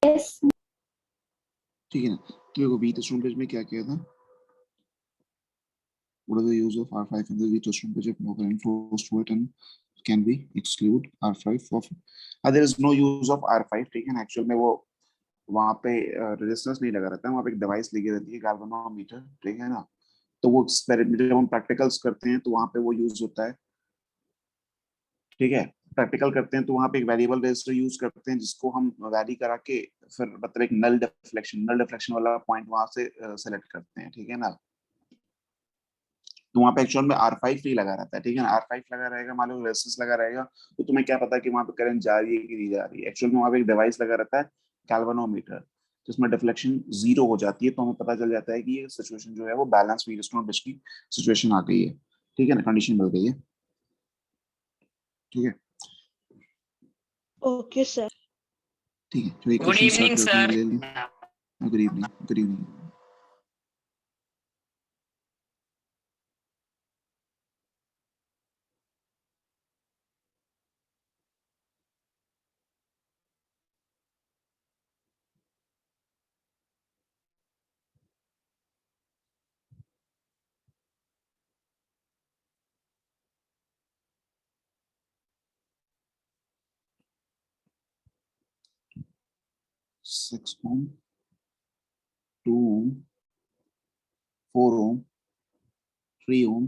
Yes. ठीक है ना। तो देखो वीटस्टोन ब्रिज में क्या किया था, what is the use of R5 in the Wheatstone bridge if no current flows through it and can we exclude R5 of there is no use of R5। ठीक है ना, एक्चुअल में वो वहां पे रेजिस्टेंस नहीं लगा रहता है, वहां पे एक डिवाइस लगी रहती है गैल्वेनोमीटर। ठीक है ना, तो वो जब हम प्रैक्टिकल्स करते हैं तो वहां पे वो यूज होता है। ठीक है, प्रैक्टिकल करते हैं तो वहां पे एक वेरिएबल रेजिस्टर यूज करते हैं जिसको हम वैरी करा के फिर मतलब एक नल डिफ्लेक्शन वाला पॉइंट वहां से सेलेक्ट करते हैं। ठीक है ना, तो वहां पे एक्चुअल में R5 ही लगा रहता है। ठीक है ना, R5 लगा रहेगा, मान लो रेजिस्टेंस लगा रहेगा, तो तुम्हें क्या पता कि वहां पे करंट जा रही है कि नहीं जा रही है। एक्चुअल में वहां पे एक डिवाइस लगा रहता है गैल्वेनोमीटर, जिसमें डिफ्लेक्शन 0 हो जाती है, तो हमें पता चल जाता है कि ये सिचुएशन जो है वो बैलेंस व्हीटस्टोन ब्रिज की सिचुएशन आ गई है। ठीक है ना, कंडीशन मिल गई है। ठीक है, ओके सर। ठीक है, तो एक गुड क्वेश्चन स्टार्ट इवनिंग करते हैं, सर। ले लें। Good evening, good evening. Six ohm, 2 ओम, 4 ओम, 3 ओम,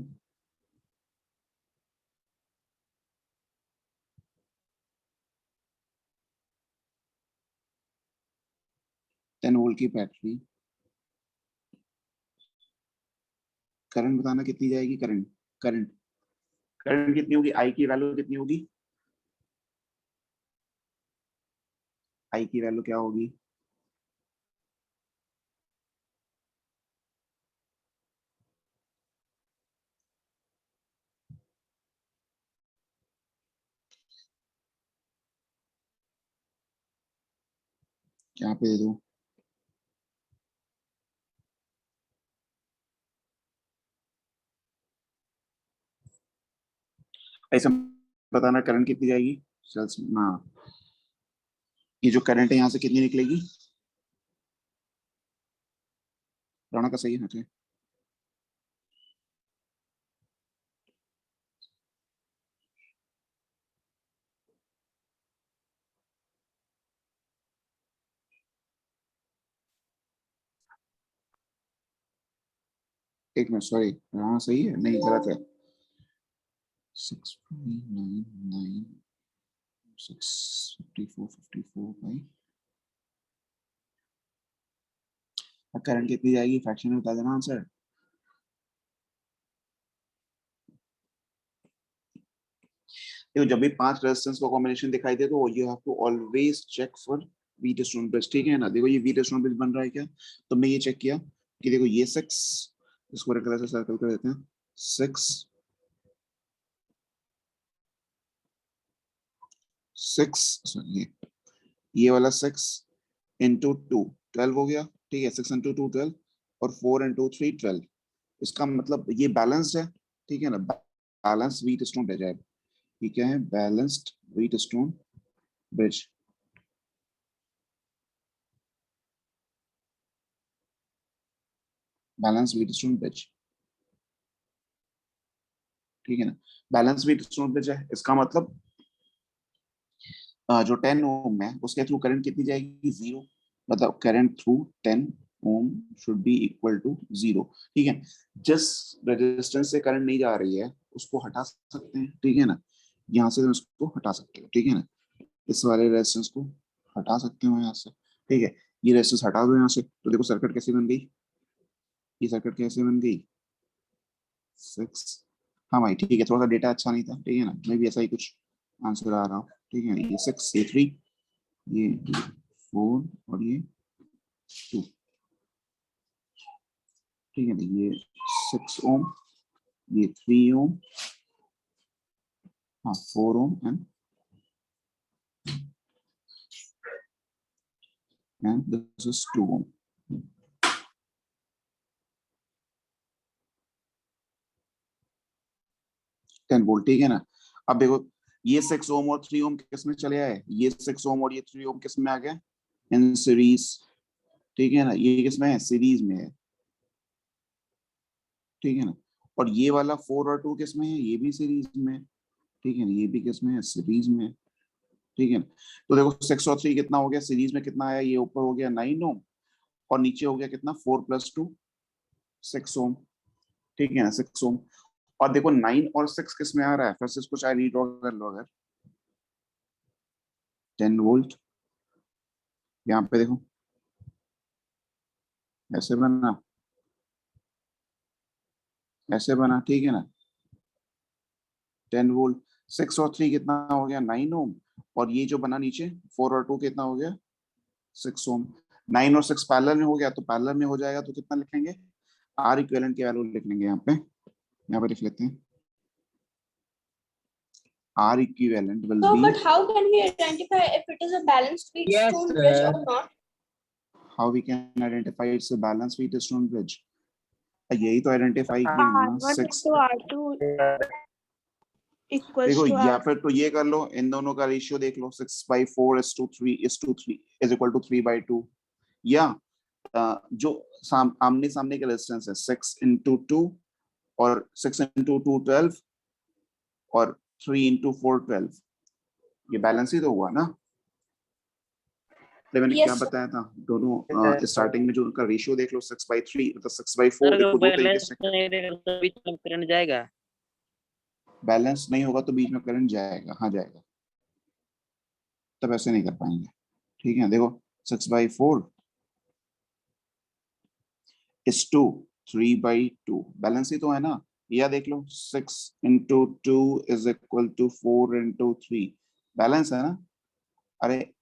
10 वोल्ट की बैटरी। करंट बताना कितनी जाएगी, करंट करंट करंट कितनी होगी, आई की वैल्यू कितनी होगी, आई की वैल्यू क्या होगी। यहाँ पे दे दो। ऐसा बताना करंट कितनी जाएगी सेल्स ना, ये जो करंट है यहाँ से कितनी निकलेगी। राणा का सही है ना। एक मिनट, सॉरी, राणा सही है, नहीं गलत है। 6.999654 करंट कितनी जाएगी, फ्रैक्शन में बता देना आंसर। देखो जब भी 5 रेजिस्टेंस का कॉम्बिनेशन दिखाई दे तो you have to always check for Wheatstone bridge. ठीक है ना, देखो ये व्हीटस्टोन ब्रिज बन रहा है क्या, तो मैं ये चेक किया कि देखो ये 6, इसको रेड कलर से सर्कल कर देते हैं, 6 ये वाला 6 × 2 12 हो गया। ठीक है, 6 × 2 12, और 4 × 3 12। इसका मतलब ये बैलेंस्ड है। ठीक है ना, बैलेंस व्हीटस्टोन ब्रिज है। ये क्या है, balanced Wheatstone bridge. Balance Wheatstone bridge. ठीक है ना, बैलेंस व्हीटस्टोन ब्रिज है, इसका मतलब जो 10 ओम है उसके थ्रू करंट कितनी जाएगी, 0। मतलब current through 10 ohm should be equal to 0। ठीक है, जिस रेजिस्टेंस से करंट नहीं जा रही है उसको हटा सकते हैं। ठीक है ना, यहाँ से उसको हटा सकते हो। ठीक है ना, इस वाले रेजिस्टेंस को हटा सकते हो यहाँ से। ठीक है, ये रेजिस्टेंस हटा दो यहाँ से, तो देखो सर्किट कैसे बन गई, ये सर्किट कैसे बन गई, 6। हाँ भाई ठीक है, थोड़ा सा डेटा अच्छा नहीं था। ठीक है ना, मैं भी ऐसा ही कुछ आंसर आ रहा हूँ। ठीक है, ये 6, ये 3, ये 4 और ये 2। ठीक है ना, ये 6 ओम, ये 3 ओम, हाँ 4 ohm and this is 2 ohm. 10 volt. ठीक है ना, अब देखो ये 6 ओम और 3 ओम किस में चले आए, ये 6 ओम और ये 3 ओम किस में आ गए, इन सीरीज, ठीक है ना, ये किसमें है, सीरीज में है, ठीक है ना। और ये वाला 4 और 2 किसमें है, ये भी सीरीज में है, ठीक है ना, ये भी किसमें है, सीरीज में है, ठीक है ना। तो देखो 6 और 3 कितना हो गया, सीरीज में कितना आया, ये ऊपर हो गया 9 ओम और नीचे हो गया कितना, 4 + 2 6 ओम, ठीक है ना, 6 ओम। और देखो 9 और 6 किस में आ रहा है, फिर से इसको चाहे रीड्रॉ कर लो अगर, 10 वोल्ट, यहाँ पे देखो ऐसे बना, ऐसे बना, ठीक है ना, 10 वोल्ट। 6 और 3 कितना हो गया, 9 ओम, और ये जो बना नीचे 4 और 2 कितना हो गया, 6 ओम। 9 और 6 पैरेलल में हो गया, तो पैरेलल में हो जाएगा तो कितना लिखेंगे, आर इक्विवेलेंट की वैल्यू लिख लेंगे यहाँ पे लिख लेते हैं, R equivalent will So, be, but how can we identify if it is a balanced Yes, Wheatstone sir. bridge or not? how we can identify it's a balanced Wheatstone bridge, यही तो identify किया है ना, R1 6। into R2 equals देखो to या R. फिर तो ये कर लो, इन दोनों का रेशियो देख लो, 6/4 is equal to 3/2, या जो आमने सामने का डिस्टेंस है 6 × 2 और 6 × 2 12 और 3 × 4 12, ये बैलेंस ही तो हुआ ना। तो मैंने Yes, क्या sir. बताया था, दोनों स्टार्टिंग में जो उनका रेशियो देख लो, 6/3 मतलब 6/4, देखो दो तरीके बैलेंस से, नहीं रहेगा तो बीच में करंट जाएगा। बैलेंस नहीं होगा तो बीच में करंट जाएगा, हाँ जाएगा, तब ऐसे नहीं कर पाएंगे, ठीक है। देखो 6/4 is 2, 3/2 बैलेंस ही तो है ना, या देख लो 6 × 2 is equal to 4 × 3, बैलेंस है ना। अरे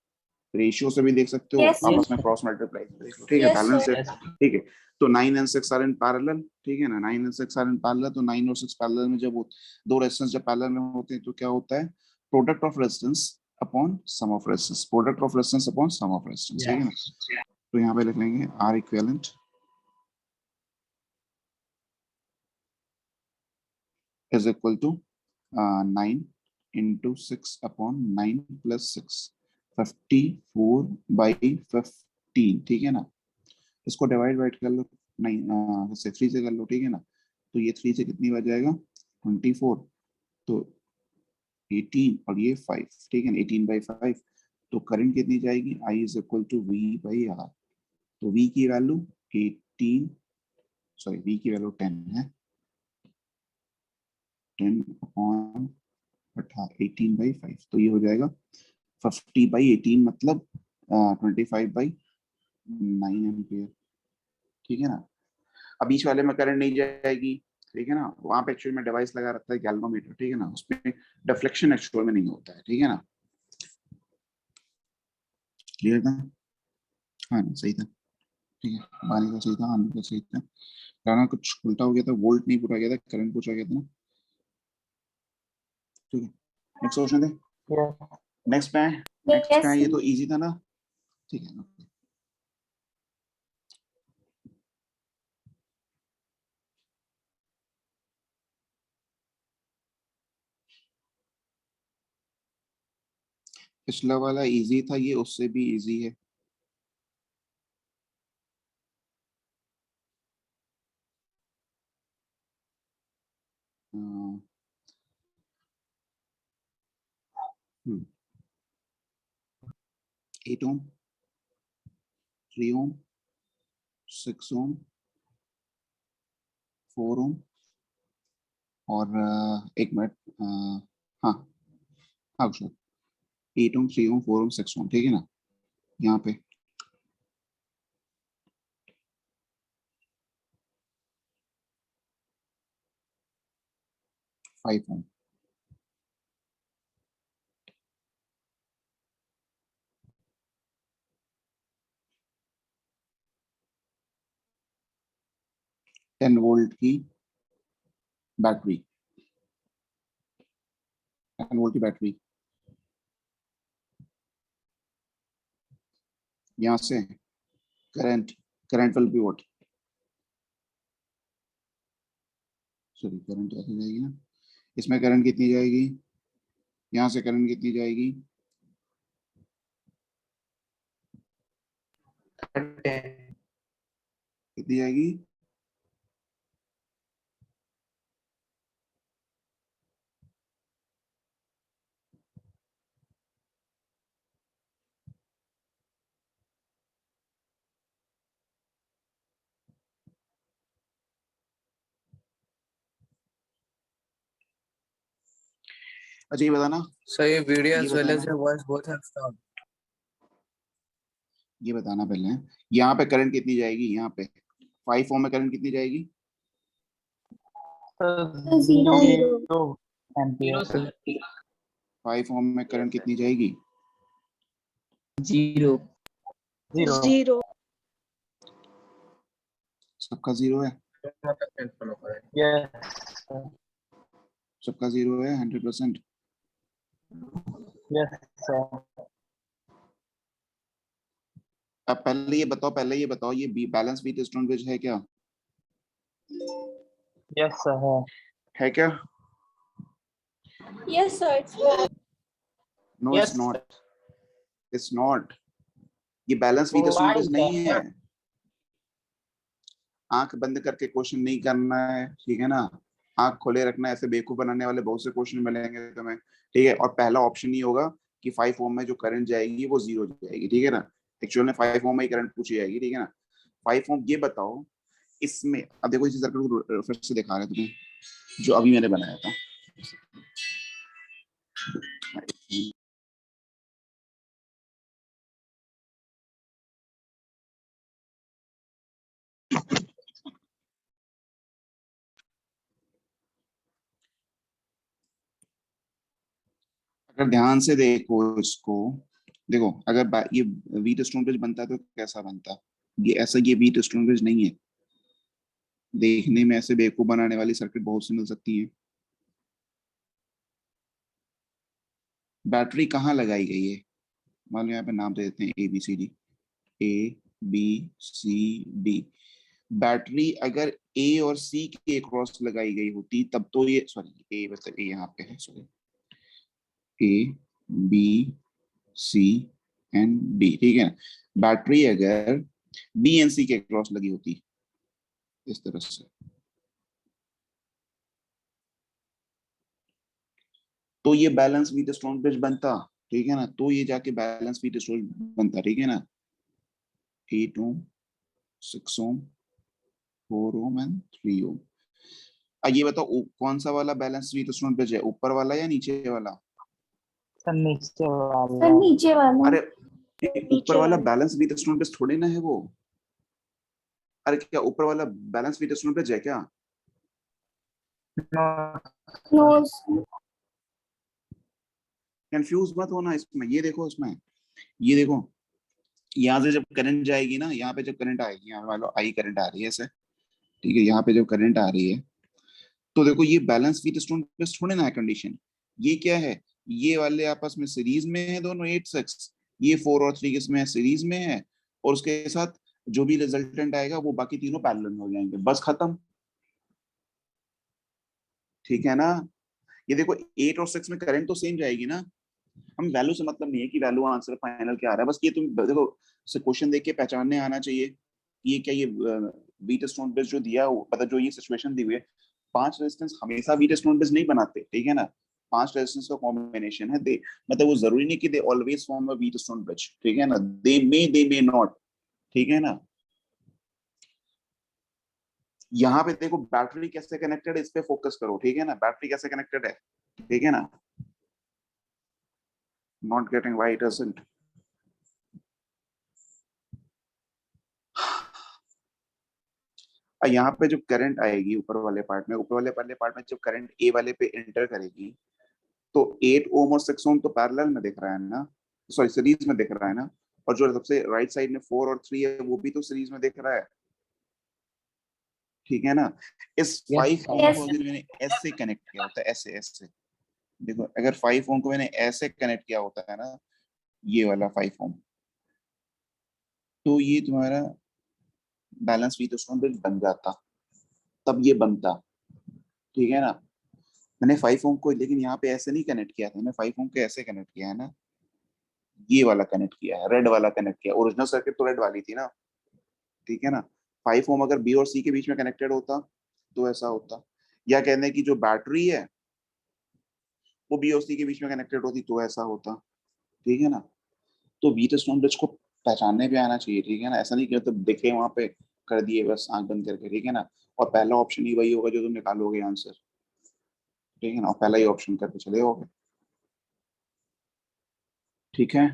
रेशियो से भी देख सकते हो, Yes, sir. आपस में क्रॉस मल्टीप्लाई देख लो, ठीक है, Yes, बैलेंस sir. है, ठीक है। तो 9 and 6 आर इन पैरेलल, ठीक है ना, 9 and 6 आर इन पैरेलल, तो 9 और 6 पैरेलल में जब दो रेजिस्टेंस जब पैरेलल में होते हैं तो क्या होता है, product of resistance upon sum of resistance, product of resistance upon sum of resistance, ठीक है ना। तो यहाँ पे लिख लेंगे R equivalent is equal to 9 into 6 upon 9 plus 6, 54/15, ठीक है ना। इसको डिवाइड कर लो, नहीं से 3 से कर लो, ठीक है ना। तो ये 3 से कितनी बार जाएगा, 24, तो 18 और ये 5, ठीक है ना, 18/5। तो करंट कितनी जाएगी, I is equal to V/R। तो V की वैल्यू 18, सॉरी V की वैल्यू 10 है, 10 अपॉन 18/5, तो ये हो जाएगा 50/18 मतलब 25/9 एम्पियर, ठीक है ना। अब बीच वाले में करंट नहीं जाएगी, ठीक है ना, वहां पे एक्चुअली में डिवाइस लगा रखा है गैल्वेनोमीटर, ठीक है ना, उसमें डिफ्लेक्शन एक्चुअल में नहीं होता है, ठीक है ना। क्लियर था, हाँ ना, सही था, ठीक है, बानी का सही था, आने का सही था, गाना कुछ उल्टा हो गया था, वोल्ट नहीं पूछा गया था, करंट पूछा गया था ना, ठीक है। नेक्स्ट क्वेश्चन दे, नेक्स्ट पे है, नेक्स्ट पे Yes, है, ये sir. तो इजी था ना, ठीक है ना। पिछला वाला इजी था, ये उससे भी इजी है। अह, 8 ओम, 3 ओम, 6 ओम, 4 ओम, और एक मिनट, हाँ हाँ श्योर, 8 ओम, 3 ओम, 4 ओम, 6 ओम, ठीक है ना। यहाँ पे 5 ओम, टेन वोल्ट की बैटरी, 10 वोल्ट की बैटरी, यहाँ से current, current will be what, sorry current ऐसे जाएगी ना, इसमें करंट कितनी जाएगी, यहाँ से करंट कितनी जाएगी, कितनी जाएगी? अच्छा ये बताना, So ये video ये as well as बताना, your voice both have stopped. ये बताना पहले, यहाँ पे करंट कितनी जाएगी? यहाँ पे 5 ओम में करंट कितनी जाएगी? Zero. Ampere. 5 ओम में करंट कितनी जाएगी? Zero. Zero. सबका जीरो है, Yes. सबका जीरो है 100%। Yes, sir. अब पहले ये बताओ ये बैलेंस बीट स्टोन ब्रिज है क्या? Yes, sir. है क्या? Yes, sir. It's valid. No Yes, it's not, it's not. ये बैलेंस बीट स्टोन ब्रिज नहीं है। आंख बंद करके क्वेश्चन नहीं करना है, ठीक है ना? आंख खोले रखना है, ऐसे बेवकूफ बनाने वाले बहुत से क्वेश्चन मिलेंगे तुम्हें, ठीक है? और पहला ऑप्शन ही होगा कि 5 ओम में जो करंट जाएगी वो जीरो जाएगी, ठीक है ना? एक्चुअल में 5 ओम में ही करंट पूछी जाएगी, ठीक है ना? 5 ओम। ये बताओ इसमें, अब देखो इसी सर्किट को फिर से दिखा रहे तुम्हें जो अभी मैंने बनाया था। अगर ध्यान से देखो इसको, देखो अगर ये व्हीट स्टोन ब्रिज बनता है तो कैसा बनता? ये ऐसा, ये व्हीट स्टोन ब्रिज नहीं है। देखने में ऐसे बेवकूफ बनाने वाली सर्किट बहुत सी मिल सकती है। बैटरी कहाँ लगाई गई है? मान लो यहाँ पे नाम दे देते हैं ABCD, ABCD। बैटरी अगर A और C के क्रॉस लगाई गई होती तब तो ये, सॉरी A मतलब A यहाँ पे है, सॉरी ABCD, ठीक है ना? बैटरी अगर BNC के क्रॉस लगी होती इस तरह से, तो ये बैलेंस विद स्टोन ब्रिज बनता, ठीक है ना? तो ये जाके बैलेंस विद स्टोन बनता, ठीक है ना? 8 ओम, 6 ओम, 4 ओम एंड 3 ओम। ये बताओ कौन सा वाला बैलेंस विद स्टोन ब्रिज है, ऊपर वाला या नीचे वाला? सर नीचे वाला। Sir, नीचे वाला. अरे ऊपर वाला बैलेंस विद स्टोन ब्रिज थोड़ी ना है वो। अरे क्या ऊपर वाला बैलेंस विद स्टोन ब्रिज है क्या? No. No, sir. कंफ्यूज मत होना इसमें। ये देखो इसमें, ये देखो यहाँ से जब करंट जाएगी ना, यहाँ पे जब करंट आएगी, यहाँ मान लो आई करंट आ रही है ऐसे, ठीक है? यहाँ पे जब करंट आ रही है तो देखो ये बैलेंस विद स्टोन ब्रिज थोड़ी ना है कंडीशन। ये क्या है? ये वाले आपस में सीरीज में है दोनों 8-6, ये 4 और 3 किसमें है? सीरीज में है। और उसके साथ जो भी रिजल्टेंट आएगा वो बाकी तीनों पैरेलल में हो जाएंगे, बस खत्म, ठीक है ना? ये देखो 8 और 6 में करंट तो सेम जाएगी ना। हम वैल्यू से मतलब नहीं है कि वैल्यू आंसर फाइनल क्या आ रहा है, बस ये तुम देखो से क्वेश्चन देख के पहचानने आना चाहिए कि ये क्या, ये बीट स्टोन बेस जो दिया हो, मतलब जो ये सिचुएशन दी हुई है, 5 रेजिस्टेंस हमेशा बीट स्टोन बेस नहीं बनाते, ठीक है ना? 5 रेजिस्टेंस का कॉम्बिनेशन है, दे मतलब वो जरूरी नहीं कि they always form a Wheatstone bridge, ठीक है ना? दे मे नॉट, ठीक है ना? यहाँ पे देखो बैटरी कैसे कनेक्टेड है, इस पे फोकस करो, ठीक है ना? बैटरी कैसे कनेक्टेड है, ठीक है ना? Not getting why it doesn't. यहाँ पे जब करंट आएगी ऊपर वाले पार्ट में, ऊपर वाले पार्ट में जब करंट ए वाले पे एंटर करेगी तो 8 ओम और 6 ओम तो पैरेलल में दिख रहा है ना, सॉरी सीरीज में दिख रहा है ना? और जो सबसे राइट साइड में 4 और 3 है वो भी तो सीरीज में दिख रहा है, ठीक है ना? इस 5 ओम Yes, को sir. अगर मैंने ऐसे कनेक्ट किया होता है, ऐसे ऐसे देखो, अगर 5 ओम को मैंने ऐसे कनेक्ट किया होता है ना, ये वाला 5 ओम, तो ये तुम्हारा बैलेंस भी तो उसमें बिल बन जाता, तब ये बनता, ठीक है ना? मैंने 5 ओम को लेकिन यहाँ पे ऐसे नहीं कनेक्ट किया था, मैंने 5 ओम को ऐसे कनेक्ट किया है ना, ये वाला कनेक्ट किया है, रेड वाला कनेक्ट किया। ओरिजिनल सर्किट तो रेड वाली थी ना, ठीक है ना। 5 ओम अगर बी और सी के बीच में कनेक्टेड होता तो ऐसा होता, या कहने की जो बैटरी है वो बी और सी के बीच में कनेक्टेड होती तो ऐसा होता, ठीक है ना। तो व्हीटस्टोन ब्रिज को पहचानने पे आना चाहिए, ठीक है ना। ऐसा नहीं कि मतलब दिखे वहां पे कर दिए बस आंख बंद करके, ठीक है ना। और पहला ऑप्शन ही वही होगा जो तुम निकालोगे आंसर, ठीक है ना, और पहला ही ऑप्शन करके चले जाओगे, ठीक है।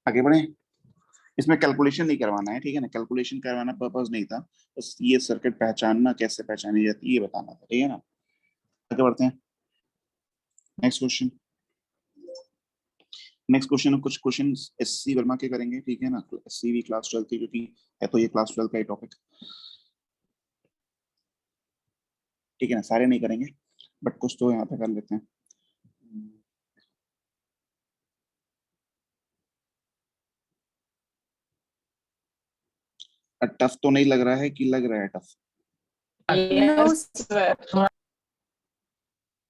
आगे बढ़े। इसमें कैलकुलेशन नहीं करवाना है, ठीक है ना, कैलकुलेशन करवाना पर्पस नहीं था, बस ये सर्किट पहचानना कैसे पहचानी जाती है ये बताना था, ठीक है ना। आगे बढ़ते हैं। Next question. नेक्स्ट क्वेश्चन, कुछ क्वेश्चन एससी वर्मा के करेंगे, ठीक है ना। एससी भी क्लास 12 की, क्योंकि है तो ये क्लास 12 का ही टॉपिक, ठीक है ना। सारे नहीं करेंगे बट कुछ तो यहाँ पे कर लेते हैं। टफ तो नहीं लग रहा है कि लग रहा है टफ? No,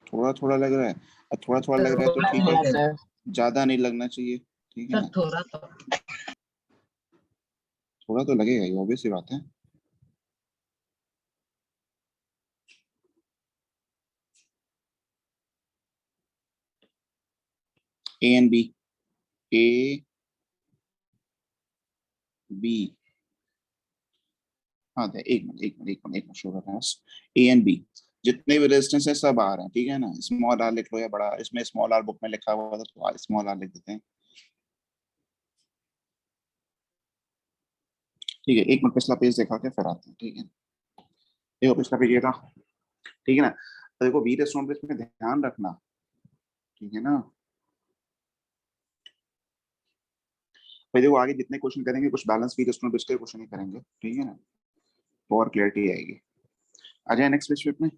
थोड़ा थोड़ा लग रहा है, और थोड़ा थोड़ा लग रहा है तो ठीक है, सर ज्यादा नहीं लगना चाहिए, ठीक है ना। थोड़ा तो लगेगा, ये ऑब्वियस सी बात है। A and B, A B, हाँ एक मिनट एक मिनट एक मिनट एक मिनट शो कर रहा है। ए एंड बी जितने भी रेजिस्टेंस है सब आ रहे हैं, ठीक है ना। स्मॉल आर लिख लो या बड़ा, इसमें स्मॉल आर बुक में लिखा हुआ था तो स्मॉल आर लिख देते हैं, ठीक है। एक मिनट पिछला पेज देखा के फिर आते हैं, ठीक है। देखो पिछला पेज ये था, ठीक है ना। तो देखो वी रेस्टोरेंट पे इसमें ध्यान रखना, ठीक है ना। भाई देखो आगे जितने क्वेश्चन करेंगे कुछ बैलेंस वी रेस्टोरेंट पे क्वेश्चन ही करेंगे, ठीक है ना, तो और क्लैरिटी आएगी। आ जाए नेक्स्ट पेज पे।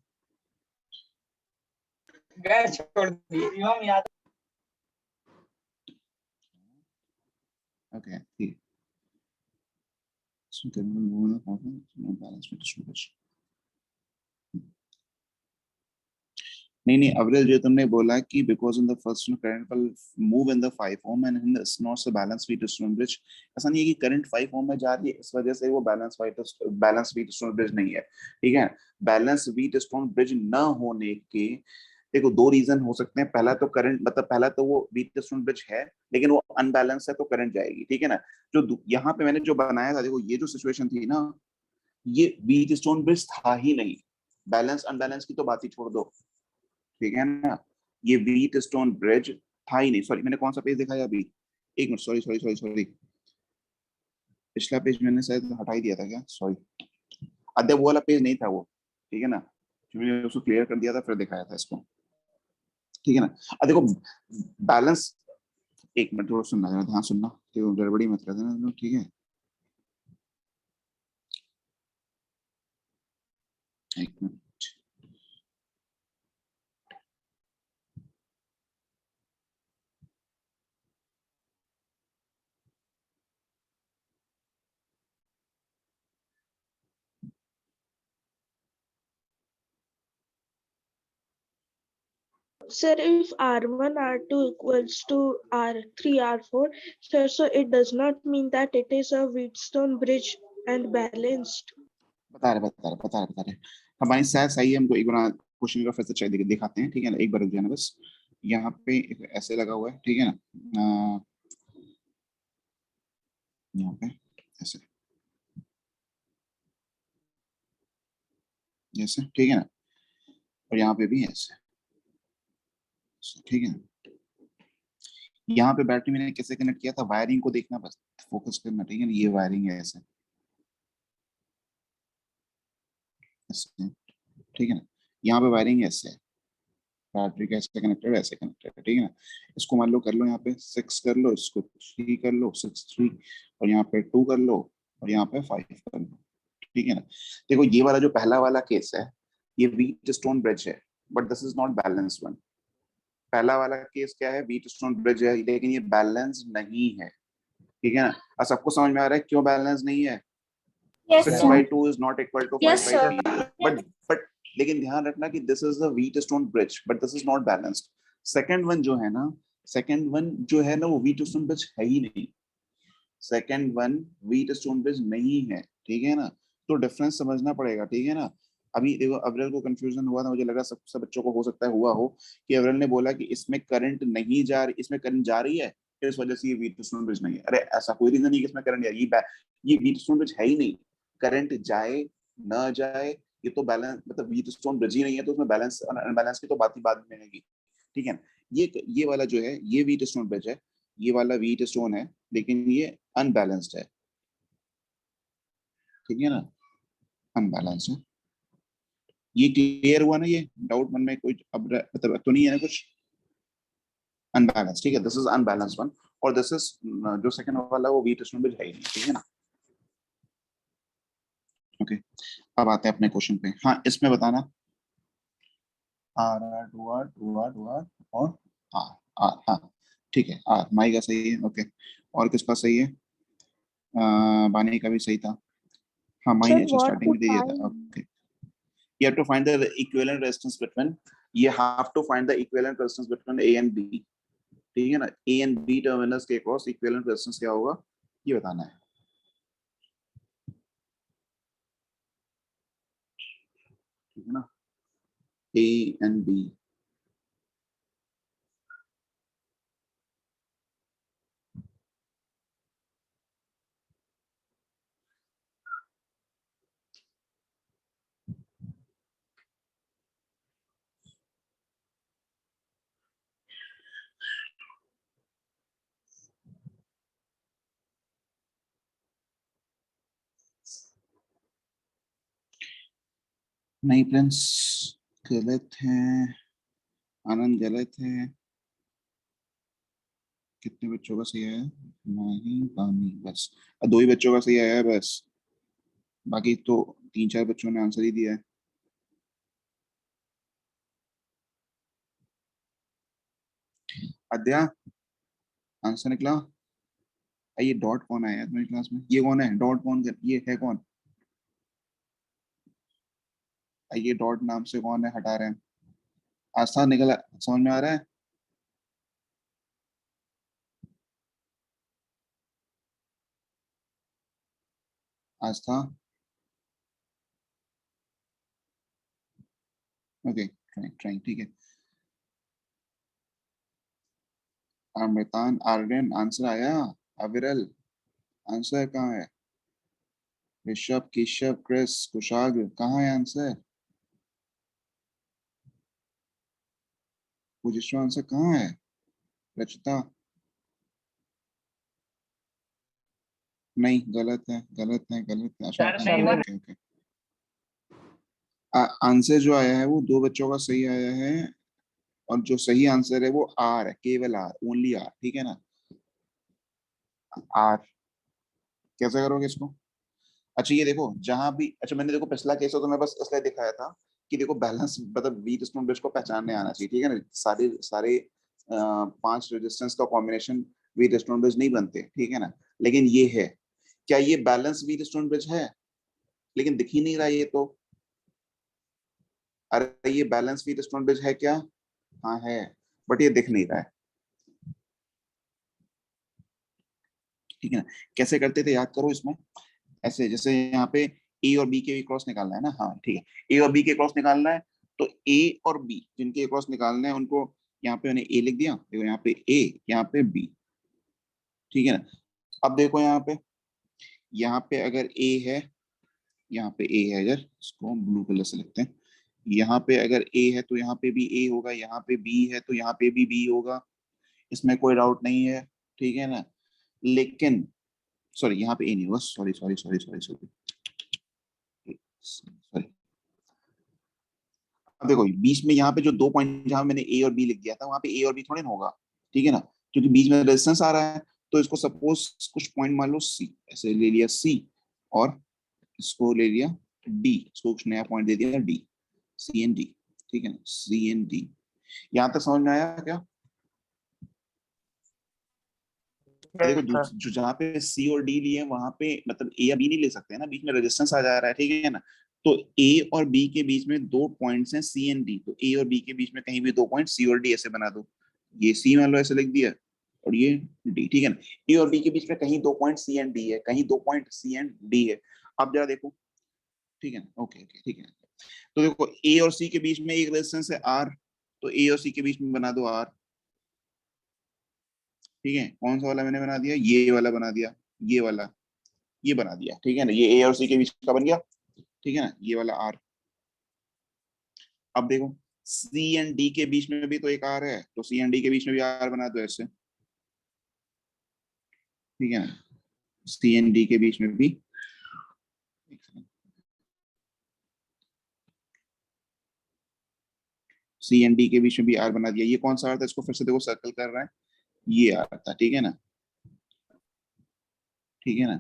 गए छोड़ दिए हम याद ओके ठीक है। नहीं नहीं अविरल, जो तुमने बोला कि because in the first current will move in the 5 ohm and in the not से बैलेंस व्हीटस्टोन ब्रिज, ऐसा नहीं है कि करंट 5 ओम में जा रही है इस वजह से वो बैलेंस व्हीटस्टोन ब्रिज नहीं है, ठीक है। बैलेंस व्हीटस्टोन ब्रिज न होने के देखो दो रीजन हो सकते हैं। पहला तो करंट, मतलब पहला तो वो व्हीटस्टोन ब्रिज है लेकिन वो अनबैलेंस है तो करंट जाएगी, ठीक है ना। जो यहाँ पे मैंने जो बनाया था देखो, ये जो सिचुएशन थी ना, ये व्हीटस्टोन ब्रिज था ही नहीं। बैलेंस अनबैलेंस की तो बात ही छोड़ दो, ठीक है ना। ये व्हीट स्टोन ब्रिज था ही नहीं। सॉरी मैंने कौन सा पेज दिखाया अभी, एक minute, sorry sorry sorry sorry, पिछला पेज मैंने शायद हटा ही दिया था क्या, सॉरी। अद्य वो वाला पेज नहीं था वो, ठीक है ना, मैंने उसको क्लियर कर दिया था फिर दिखाया था इसको, ठीक है ना। अब देखो बैलेंस, एक मिनट थोड़ा सुनना, जरा ध्यान सुनना, तो गड़बड़ी मत कर देना, ठीक है। एक minute, sir, if R1, R2 equals to R3, R4, sir, so it does not mean that it is a Wheatstone bridge and balanced. बता रहे हमारी शायद सही है। हमको एक बार क्वेश्चन का फिर से चाहिए दिखाते हैं, ठीक है ना। एक बार रुक जाना बस, यहाँ पे ऐसे लगा हुआ है, ठीक है ना। यहाँ पे ऐसे, जैसे, ठीक है ना, और यहाँ पे भी ऐसे, ठीक है ना। यहाँ पे बैटरी मैंने कैसे कनेक्ट किया था, वायरिंग को देखना बस, फोकस करना, ठीक है ना। ये वायरिंग है ऐसे ऐसे, ठीक है ना। यहाँ पे वायरिंग है ऐसे, बैटरी कैसे कनेक्टेड, ऐसे कनेक्टेड है, ठीक है ना। इसको मान लो कर लो, यहाँ पे 6 कर लो, इसको 3 कर लो, 6 3, और यहाँ पे 2 कर लो, और यहाँ पे 5 कर लो, ठीक है ना। देखो ये वाला जो पहला वाला केस है ये व्हीट स्टोन ब्रिज है, but this is not balance one. पहला वाला केस क्या है, व्हीट स्टोन ब्रिज है लेकिन ये बैलेंस नहीं है, ठीक है ना। अब सबको समझ में आ रहा है क्यों बैलेंस नहीं है। Yes, 6/2 is not equal to Yes, 5/3, but लेकिन ध्यान रखना कि this is the Wheatstone bridge but this is not balanced। Second one जो है ना, सेकंड वन जो है ना वो Wheatstone bridge है ही नहीं। Second one wheat stone bridge नहीं है, ठीक है ना। तो डिफरेंस समझना पड़ेगा, ठीक है ना। अभी देखो अब्रेल को कंफ्यूजन हुआ था, मुझे लगा सब बच्चों को हो सकता है हुआ हो कि अब्रेल ने बोला कि इसमें करंट नहीं जा रही, इसमें करंट जा रही है, इस वजह से ये व्हीट स्टोन ब्रिज नहीं है। अरे ऐसा कोई रीजन नहीं कि इसमें करंट ये व्हीट स्टोन ब्रिज है ही नहीं। करंट जाए ना जाए, ये तो बैलेंस, मतलब व्हीट स्टोन ब्रिज ही नहीं है, तो उसमें बैलेंस अनबैलेंस की तो बात ही बाद में आएगी, ठीक है। ये वाला जो है ये व्हीट स्टोन ब्रिज है, ये वाला व्हीट स्टोन है, लेकिन ये अनबैलेंस्ड है, ठीक है ना, अनबैलेंस्ड है। ये क्लियर हुआ ना, ये डाउट मन में कोई अब मतलब तो नहीं है ना कुछ। अनबैलेंस, ठीक है, दिस इज अनबैलेंस वन। और दिस इज जो सेकंड वाला वो व्हीट स्टोन ब्रिज है ही नहीं, ठीक है ना। ओके, अब आते हैं अपने क्वेश्चन पे। हाँ, इसमें बताना R R two R two R two R और आर आर, हाँ ठीक है, आर माई का सही है, ओके। और किसका सही है? बानी का भी सही था। हाँ माई Sir, ने अच्छा what स्टार्टिंग to में दे दिया था, find? Okay. You have to find the equivalent resistance between, you have to find the equivalent resistance between A and B, ठीक है ना। A and B टर्मिनल्स के क्रॉस इक्विवेलेंट रेजिस्टेंस क्या होगा ये बताना है, ठीक है ना। A and B, नहीं फ्रेंड्स गलत है, आनंद गलत है। कितने बच्चों का सही आया है? नहीं बानी, बस दो ही बच्चों का सही आया है बस, बाकी तो तीन चार बच्चों ने आंसर ही दिया है। अद्या आंसर निकला? ये डॉट कौन आया है तुम्हारी क्लास में? ये कौन है डॉट, कौन ये है कौन? ये डॉट नाम से कौन है, हटा रहे हैं। आस्था निकला, समझ में आ रहा है? आस्था, ओके ट्राइंग ट्राइंग, ठीक है। अमृतान आर्यन आंसर आया। अविरल आंसर कहाँ है? ऋषभ केशव क्रिस कुशाग्र कहाँ है आंसर? पोजिशन आंसर कहाँ है? रचिता, नहीं गलत है गलत है गलत है। अच्छा सर हाँ, मैं ओके ओके। आंसर जो आया है वो दो बच्चों का सही आया है, और जो सही आंसर है वो आर है, केवल आर, ओनली आर, ठीक है ना। आर, कैसे करोगे इसको? अच्छा ये देखो जहां भी, अच्छा मैंने देखो पिछला केस तो मैं बस इसलिए दिखाया था कि देखो बैलेंस मतलब व्हीट स्टोन ब्रिज को पहचानने आना चाहिए, ठीक है ना। सारे सारे पांच रेजिस्टेंस का कॉम्बिनेशन व्हीट स्टोन ब्रिज नहीं बनते, ठीक है ना। लेकिन ये है, क्या ये बैलेंस व्हीट स्टोन ब्रिज है? लेकिन दिख ही नहीं रहा ये तो। अरे ये बैलेंस व्हीट स्टोन ब्रिज है क्या? हाँ है, बट ये दिख नहीं रहा है, ठीक है ना। कैसे करते थे याद करो इसमें, ऐसे जैसे यहाँ पे ए और बी के क्रॉस निकालना है ना, हाँ ठीक है, ए और बी के क्रॉस निकालना है। तो ए और बी जिनके क्रॉस निकालना है उनको यहाँ पे मैंने ए लिख दिया, देखो यहाँ पे ए, यहाँ पे बी, ठीक है ना। अब देखो यहाँ पे अगर ए है, यहाँ पे ए है, अगर इसको हम ब्लू कलर से लिखते हैं, यहाँ पे अगर ए है तो यहाँ पे भी ए होगा, यहाँ पे बी है तो यहाँ पे भी बी होगा, इसमें कोई डाउट नहीं है, ठीक है ना। लेकिन सॉरी यहाँ पे ए नहीं होगा, sorry sorry sorry sorry sorry sorry. अब देखो बीच में यहाँ पे जो दो पॉइंट जहां मैंने ए और बी लिख दिया था वहां पे ए और बी थोड़ी ना होगा, ठीक है ना, क्योंकि बीच में रेजिस्टेंस आ रहा है। तो इसको सपोज कुछ पॉइंट मान लो सी, ऐसे ले लिया सी, और इसको ले लिया डी, इसको कुछ नया पॉइंट दे दिया डी, सी एंड डी, ठीक है ना, सी एंड डी। यहाँ तक समझ में आया क्या? देखो जो जहाँ पे सी और डी लिए वहां पे मतलब ए या बी नहीं ले सकते हैं ना, बीच में रेजिस्टेंस आ जा रहा है, ठीक है ना। तो ए और बी के बीच में दो पॉइंट्स हैं सी एंड डी, तो ए और बी के बीच में कहीं भी दो पॉइंट सी और डी ऐसे बना दो, ये सी मान लो ऐसे लिख दिया, और ये डी, ठीक है ना। ए और बी के बीच में कहीं 2 पॉइंट सी एंड डी है, कहीं 2 पॉइंट सी एंड डी है। अब जरा देखो, ठीक है ना, ओके ओके ठीक है। तो देखो ए और सी के बीच में एक रेजिस्टेंस है आर, तो ए और सी के बीच में बना दो आर, ठीक है। कौन सा वाला मैंने बना दिया, ये वाला बना दिया, ये वाला, ये बना दिया, ठीक है ना। ये ए और सी के बीच का बन गया, ठीक है ना, ये वाला आर। अब देखो सी एंड डी के बीच में भी तो एक आर है, तो सी एंड डी के बीच में भी आर बना दो ऐसे, ठीक है ना। सी एंड डी के बीच में भी, सी एंड डी के बीच में भी आर बना दिया। ये कौन सा आर था, इसको फिर से देखो सर्कल कर रहा है, ये आर था, ठीक है ना, ठीक है ना,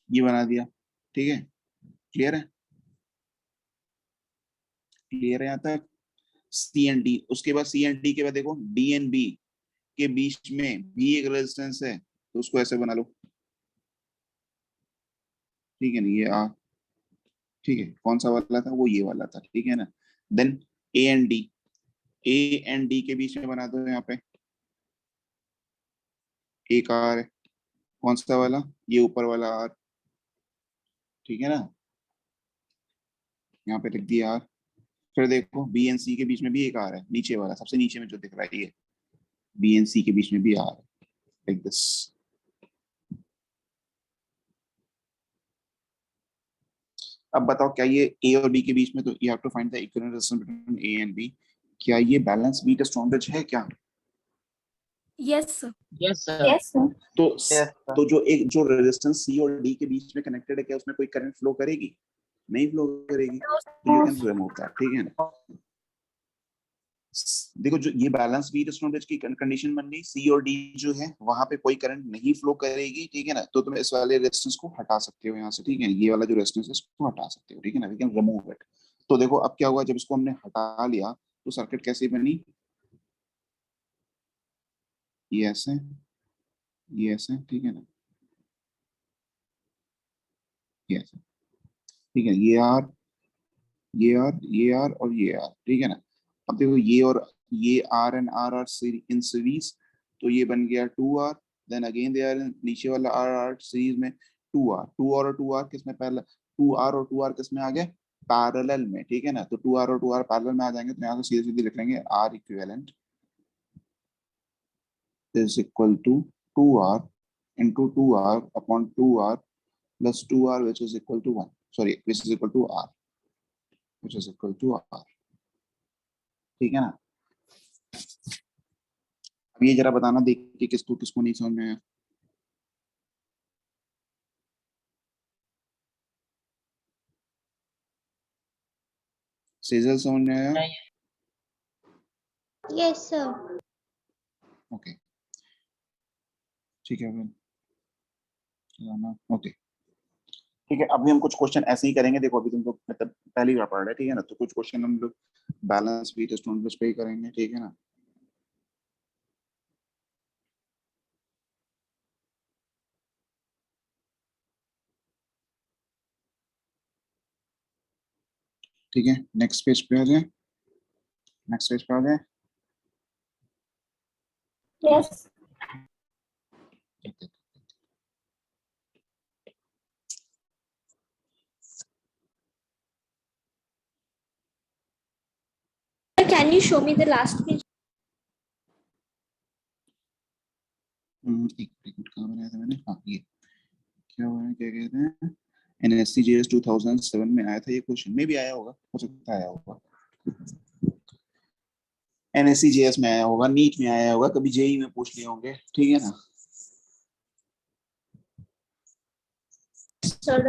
ये बना दिया, ठीक है। क्लियर है, क्लियर है यहाँ तक। सी एंड डी, उसके बाद सी एंड डी के बाद देखो डी एंड बी के बीच में भी एक रेजिस्टेंस है, तो उसको ऐसे बना लो, ठीक है ना, ये आर, ठीक है। कौन सा वाला था, वो ये वाला था, ठीक है ना। Then A and D, A and D के बीच में बना दो यहाँ पे एक आर है, कौन सा वाला, ये ऊपर वाला आर, ठीक है ना, यहाँ पे लिख दिया आर। फिर देखो बी एंड सी के बीच में भी एक आर है, नीचे वाला, सबसे नीचे में जो दिख रहा है ये, बी एंड सी के बीच में भी आर है, लाइक दिस। अब बताओ क्या ये ए और बी के बीच में, तो you have to find the equivalent resistance between A and B, क्या ये बैलेंस बीट स्टोन ब्रिज है क्या? Yes sir. Yes sir. Yes sir. तो Yes, sir. तो जो एक जो रेजिस्टेंस सी और डी के बीच में कनेक्टेड है, क्या उसमें कोई करंट फ्लो करेगी? नहीं फ्लो करेगी, तो यू कैन रिमूव दैट, ठीक है ना। देखो जो ये बैलेंस बीट स्टोन ब्रिज की कंडीशन बन गई, सी और डी जो है वहां पे कोई करंट नहीं फ्लो करेगी, ठीक है ना। तो तुम इस वाले रेजिस्टेंस को हटा सकते हो यहाँ से, ठीक है, ये वाला जो रेजिस्टेंस है इसको हटा सकते हो, ठीक है ना, वी कैन रिमूव इट। तो देखो अब क्या हुआ, जब इसको हमने हटा लिया तो सर्किट कैसी बनी, ये ऐसे, ये ऐसे, ठीक है ना, ये ऐसे, ठीक है, ये आर, ये आर, ये आर और ये आर, ठीक है ना। अब देखो ये और ये R and R are in series, तो ये बन गया 2R। Then again they are नीचे वाला आर आर सीरीज में 2R, 2R और 2R किस में पैरेलल, 2R और 2R किस में आ गए, पैरेलल में, ठीक है ना। तो 2R और 2R पैरेलल में आ जाएंगे, तो यहाँ से सीधे सीधे लिख लेंगे R equivalent is equal to 2R into 2R upon 2R plus 2R which is equal to 1, sorry which is equal to R, which is equal to R, ठीक है ना। अब ये जरा बताना देखिए किसको किसको नहीं समझ में आया। सेजल समझ में आया? Yes sir. ओके ठीक है ओके ठीक है। अभी हम कुछ क्वेश्चन ऐसे ही करेंगे, देखो अभी तुम लोग मतलब पहली बार पढ़ रहे हैं, ठीक है ना, तो कुछ क्वेश्चन हम लोग बैलेंस बीट स्टोन ब्रिज पे ही करेंगे, ठीक है ना। ठीक है, नेक्स्ट पेज पे आ जाए, नेक्स्ट पेज पे आ जाए। Yes. Can you show me the last page? एक मिनट, कहाँ बनाया था मैंने, हाँ ये क्या हुआ है, क्या कहते हैं, NSCJS 2007 में आया था ये क्वेश्चन, में भी आया होगा, हो सकता है आया होगा, NSCJS में आया होगा, नीट में आया होगा, कभी जेई में पूछ लिए होंगे, ठीक है ना। Sir.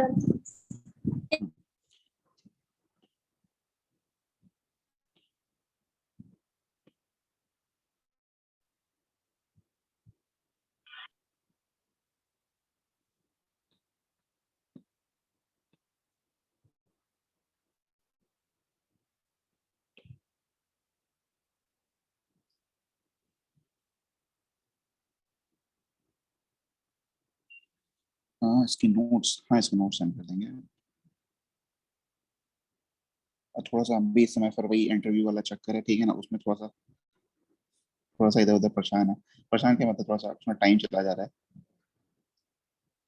हाँ इसकी नोट्स, हाँ इसके नोट्स सेंड कर देंगे। और थोड़ा सा अभी इस समय पर वही इंटरव्यू वाला चक्कर है, ठीक है ना, उसमें थोड़ा सा थोड़ा सा इधर उधर परेशान है। परेशान क्या मतलब, थोड़ा सा उसमें टाइम चला जा रहा है।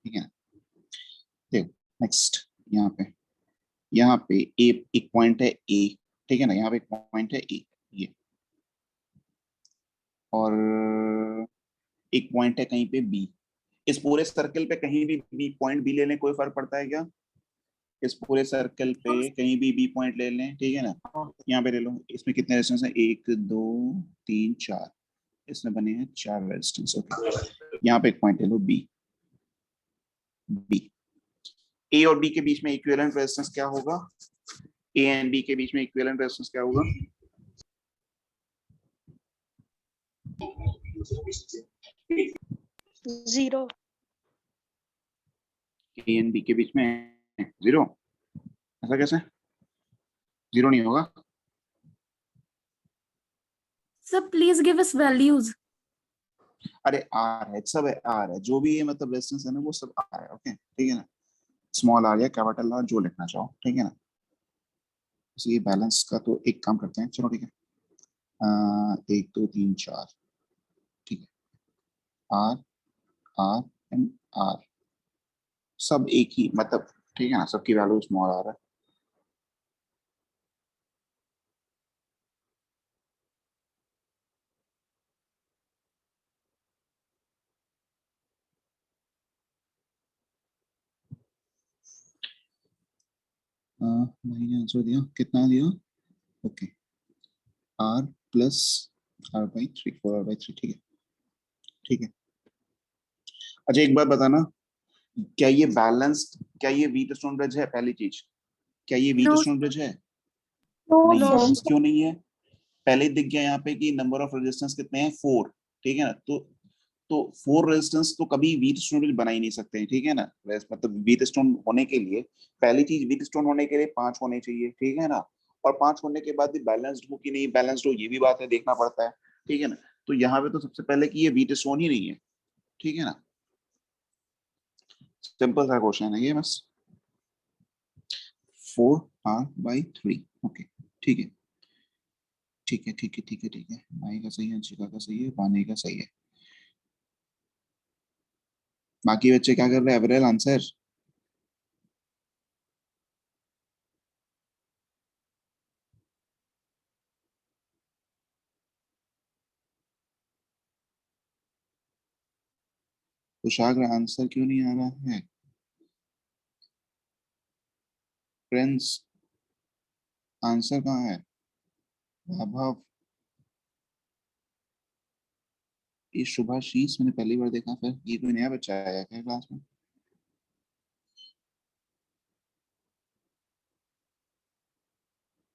ठीक है, देखो नेक्स्ट। यहाँ पे ए एक पॉइंट है ए, ठीक है ना, यहाँ पे एक पॉइंट है ए ये, और एक पॉइंट है कहीं पे बी। इस पूरे सर्कल पे कहीं भी बी पॉइंट बी ले लें, कोई फर्क पड़ता है क्या? इस पूरे सर्कल पे कहीं भी बी पॉइंट ले लें, ठीक है ना। यहाँ पे ले लो, इसमें कितने रेजिस्टेंस हैं, 1 2 3 4, इसमें बने हैं 4 रेजिस्टेंस। ओके, यहाँ पे एक पॉइंट ले लो बी। बी ए और बी के बीच में इक्विवेलेंट रेजिस्टेंस क्या होगा? ए एंड बी के बीच में इक्विवेलेंट रेजिस्टेंस क्या होगा? Zero. ए एंड बी के बीच में 0? ऐसा कैसे? 0 नहीं होगा। Sir, please give us values. अरे आर है, सब है, आर है, जो भी ये मतलब रेजिस्टेंस है ना वो सब आर है। ओके ठीक है ना, स्मॉल आर या कैपिटल आर जो लिखना चाहो, ठीक है ना। तो ये बैलेंस का तो एक काम करते हैं, चलो ठीक है। 1 2 3 4, ठीक है, आर आर एंड आर सब एक ही मतलब, ठीक है ना, सबकी वैल्यू स्मॉल आर है। मैंने आंसर दिया, कितना दिया? Okay, are plus R/3, 4R/3, ठीक है ठीक है। अच्छा एक बात बताना, क्या ये बैलेंस्ड, क्या ये व्हीट स्टोन ब्रिज है? पहली चीज, क्या ये व्हीट No, स्टोन ब्रिज है? no, नहीं No, है, sir. क्यों नहीं है? पहले ही दिख गया यहाँ पे कि नंबर ऑफ रेजिस्टेंस कितने हैं, 4, ठीक है ना। तो 4 रेजिस्टेंस तो कभी व्हीट स्टोन ब्रिज बना ही नहीं सकते हैं, ठीक है ना। मतलब व्हीट स्टोन होने के लिए, पहली चीज व्हीट स्टोन होने के लिए 5 होने चाहिए, ठीक है ना। और 5 होने के बाद भी बैलेंस्ड हो कि नहीं बैलेंस्ड हो, ये भी बात है, देखना पड़ता है, ठीक है ना। तो यहाँ पे तो सबसे पहले कि ये व्हीट स्टोन ही नहीं है, ठीक है ना। सिंपल सा क्वेश्चन है ये बस। 4R/3, ओके ठीक है ठीक है ठीक है ठीक है ठीक है। भाई का सही है, अंशिका का सही है, पानी का सही है। बाकी बच्चे क्या कर रहे हैं? एवरेल आंसर। कुशाग्र आंसर क्यों नहीं आ रहा है? फ्रेंड्स आंसर कहाँ है? वैभव, ये शुभाशीष मैंने पहली बार देखा, फिर ये कोई नया बच्चा आया क्या क्लास में?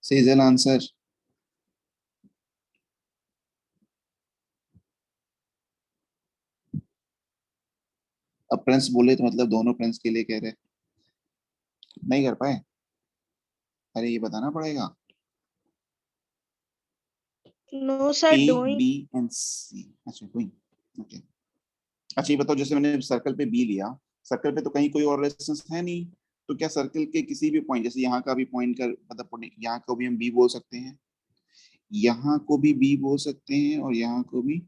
सेजल आंसर। अब प्रिंस बोले तो मतलब दोनों प्रिंस के लिए कह रहे, नहीं कर पाए? अरे ये बताना पड़ेगा। no, sir, a doing. B and c, अच्छा कोई, ओके। अच्छा ये बताओ, जैसे मैंने सर्कल पे बी लिया, सर्कल पे तो कहीं कोई और रेजिस्टेंस है नहीं, तो क्या सर्कल के किसी भी पॉइंट, जैसे यहाँ का भी पॉइंट का मतलब यहाँ को भी हम बी बोल सकते हैं, यहाँ को भी बी बोल सकते हैं, और यहाँ को भी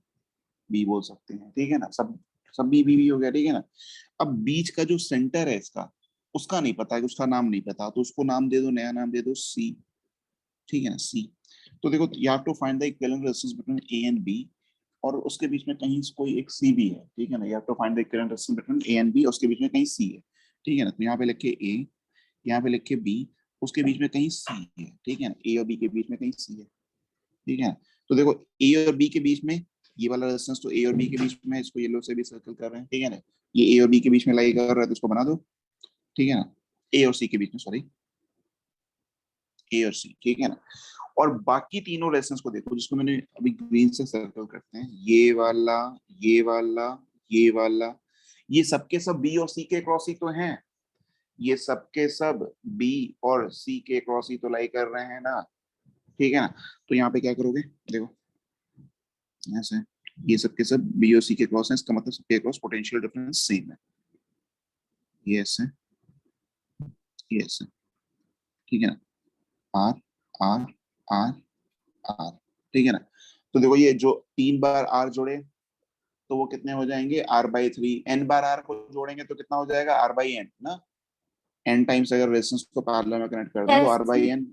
बी बोल सकते हैं, ठीक है ना। सब सब बी हो गया, ठीक है ना। अब बीच का जो सेंटर है इसका, उसका नहीं पता है, उसका नाम नहीं पता, तो उसको नाम दे दो, नया नाम दे दो सी, ठीक है ना, सी। तो देखो, you have to find the equivalent resistance between A and B, और उसके बीच में कहीं कोई एक सी भी है, ठीक है ना। You have to find the equivalent resistance between A and B, उसके बीच में कहीं सी है, ठीक है ना। तो यहाँ पे लिखे ए, यहाँ पे लिखे बी, उसके बीच में कहीं सी है, ठीक है ना। ए और बी के बीच में कहीं सी है, ठीक है। तो देखो ए और बी के बीच में ये वाला रेजिस्टेंस तो ए और बी के बीच में है, इसको येलो से भी सर्कल कर रहे हैं, ठीक है ना। ये ए और बी के बीच में लाई कर रहा है, तो इसको बना दो, ठीक है ना। ए और सी के बीच में, सॉरी, ए और सी, ठीक है ना। और बाकी तीनों रेजिस्टेंस को देखो, जिसको मैंने अभी ग्रीन से सर्कल करते हैं, ये वाला, ये वाला, ये वाला, ये सबके सब बी और सी के क्रॉस ही तो हैं। ये सबके सब बी और सी के क्रॉस ही तो लाई कर रहे हैं ना, ठीक है ना। तो यहाँ पे क्या करोगे, देखो ऐसे, ये सब के सब बी और सी के क्रॉस है, इसका मतलब सबके क्रॉस पोटेंशियल डिफरेंस सेम है, ये ऐसे, ये ऐसे, ठीक है ना। आर आर आर आर, ठीक है ना। तो देखो ये जो 3 बार R जोड़े तो वो कितने हो जाएंगे R/3, n बार R को जोड़ेंगे तो कितना हो जाएगा R/n ना, n टाइम्स अगर रेजिस्टेंस को पैरेलल में कनेक्ट कर दें तो Yes, R/n,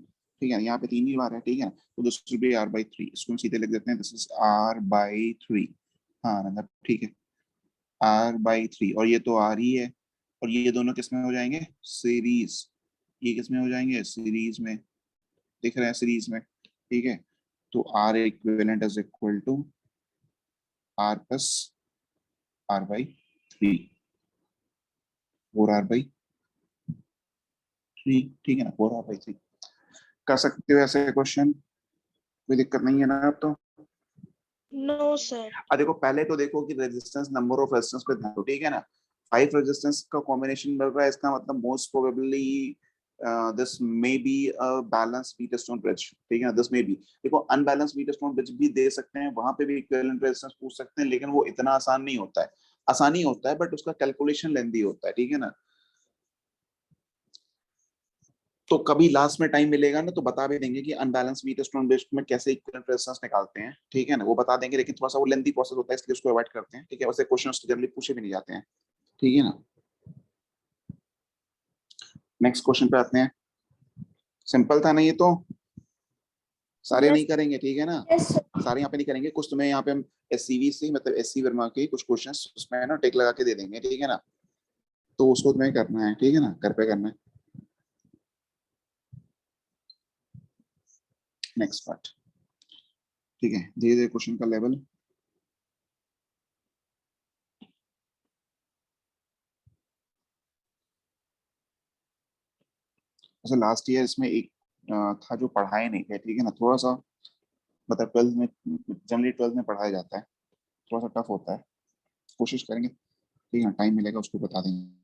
ठीक है, यहाँ पे 3 ही बार है, ठीक है ना, तो दिस विल बी R/3, इसको हम सीधे लिख देते हैं, दिस इज R/3। हाँ मतलब ठीक है, R/3, और ये तो R ही है, और ये दोनों किस में हो जाएंगे सीरीज, ये किस में हो जाएंगे सीरीज में, दिख रहे हैं सीरीज में, ठीक है, तो R equivalent is equal to R plus R/3 4 R/3, ठीक है ना, 4 R/3 कर सकते हो ऐसे क्वेश्चन, कोई दिक्कत नहीं है ना अब तो। No, sir. अब देखो पहले तो देखो कि रेजिस्टेंस, नंबर ऑफ रेजिस्टेंस पे ध्यान दो, ठीक है ना, 5 रेजिस्टेंस का कॉम्बिनेशन मिल रहा है, इसका मतलब most probably this may be a balance Wheatstone bridge, ठीक है ना, दिस मे बी, देखो अनबैलेंस व्हीटस्टोन ब्रिज भी दे सकते हैं, वहां पे भी इक्विवेलेंट रेजिस्टेंस पूछ सकते हैं, लेकिन वो इतना आसान नहीं होता है, आसानी होता है बट उसका कैलकुलेशन लेंदी होता है, ठीक है ना, तो कभी लास्ट में टाइम मिलेगा ना तो बता भी देंगे कि अनबैलेंस व्हीटस्टोन ब्रिज में कैसे इक्विवेलेंट रेजिस्टेंस निकालते हैं, ठीक है ना, वो बता देंगे, लेकिन थोड़ा सा वो लेंदी प्रोसेस होता है इसलिए उसको अवॉइड करते हैं, ठीक है, वैसे क्वेश्चंस जनरली पूछे भी नहीं जाते हैं, ठीक है ना। नेक्स्ट क्वेश्चन पे आते हैं, सिंपल था ना ये तो, सारे Yes. नहीं करेंगे, ठीक है ना, yes, sir. सारे यहाँ पे नहीं करेंगे, कुछ तुम्हें यहाँ पे हम एससीवी से मतलब एससी वर्मा के कुछ क्वेश्चंस उसमें ना टिक लगा के दे देंगे, ठीक है ना, तो उसको तुम्हें करना है, ठीक है ना, घर पे करना है। नेक्स्ट पार्ट, ठीक है, धीरे धीरे क्वेश्चन का लेवल, जैसे लास्ट ईयर इसमें एक था जो पढ़ाए नहीं थे, ठीक है ना, थोड़ा सा मतलब 12th में, जनरली 12th में पढ़ाया जाता है, थोड़ा सा टफ होता है, कोशिश करेंगे, ठीक है ना, टाइम मिलेगा उसको बता देंगे।